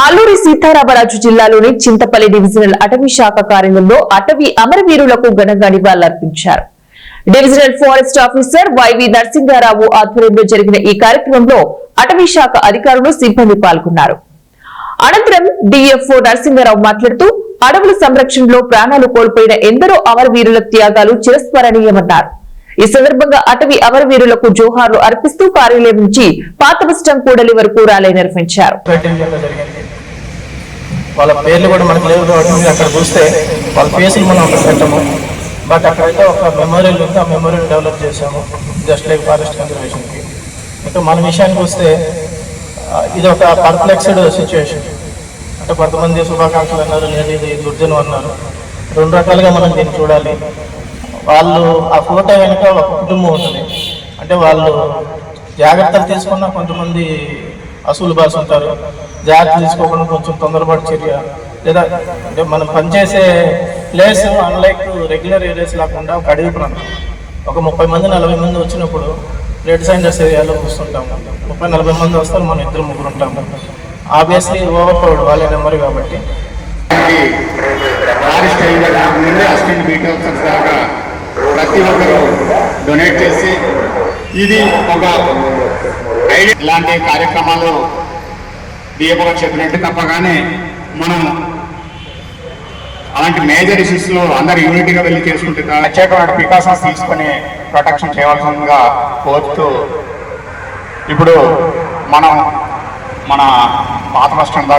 అల్లూరి సీతారామరాజు జిల్లాలోని చింతపల్లి డివిజనల్ అటవీ శాఖ కార్యాలయంలో అటవీ అమరవీరులకు ఘనంగా నివాళులర్పించారు. Divisional forest officer Y V Narasimha Rao ఆధ్వర్యంలో జరిగిన ఈ కార్యక్రమంలో అటవీ శాఖ అధికారులు సిబ్బంది పాల్గొన్నారు. అనంతరం డిఎఫ్ఓ నరసింహారావు మాట్లాడుతూ అడవుల సంరక్షణలో ప్రాణాలు కోల్పోయిన ఎందరో అమరవీరుల త్యాగాలు చిరస్మరణీయమన్నారు. ఈ సందర్భంగా అటవీ అమరవీరులకు జోహార్లు అర్పిస్తూ కార్యాలయం నుంచి పాత బస్టాండ్ కూడలి వరకు ర్యాలీ నిర్వహించారు. వాళ్ళ పేర్లు కూడా మనకు లేవు కాబట్టి అక్కడ చూస్తే వాళ్ళ ఫేసులు మనం అక్కడ పెట్టము. బట్ అక్కడైతే ఒక మెమోరియల్ ఉంది, ఆ మెమోరియల్ డెవలప్ చేసాము జస్ట్ లైక్ ఫారెస్ట్ కన్జర్వేషన్కి. ఇంకా మన విషయానికి వస్తే ఇది ఒక పర్ప్లెక్స్డ్ సిచ్యువేషన్. అంటే కొంతమంది శుభాకాంక్షలు అన్నారు, లేదు ఇది దుర్జనం అన్నారు. రెండు రకాలుగా మనం దీన్ని చూడాలి. వాళ్ళు ఆ ఫోటో వెనుక ఒక కుటుంబం ఉంటుంది. అంటే వాళ్ళు జాగ్రత్తలు తీసుకున్న కొంతమంది అసూలు బాస్ ఉంటారు, జాగ్రత్తలు తీసుకోకుండా కొంచెం తొందరపాటు చర్య, లేదా అంటే మనం పనిచేసే ప్లేస్ అన్లైక్ రెగ్యులర్ ఏరియాస్ లేకుండా ఒక అడవి ప్రాంతం. ఒక 30 మంది 40 మంది వచ్చినప్పుడు రెడ్ సైండర్స్ ఏరియాలో వస్తుంటాము. 30-40 మంది వస్తారు, మనం 2-3 ఉంటాము. ఆబ్వియస్లీ ఓవర్ పవర్డ్ వాళ్ళ నెంబర్ కాబట్టి ప్రతి ఒక్కరు డొనేట్ చేసి ఇది ఒక ఇలాంటి కార్యక్రమాలు దీపగా చెప్పినట్టు తప్పగానే మనం అలాంటి మేజర్ ఇష్యూస్లో అందరు యూనిటీగా వెళ్ళి చేసుకుంటే ప్రత్యేకమైన ప్రికాషన్స్ తీసుకొని ప్రొటెక్షన్ చేయవలసిందిగా కోరుతూ ఇప్పుడు మనం మన పాత బస్ స్టాండ్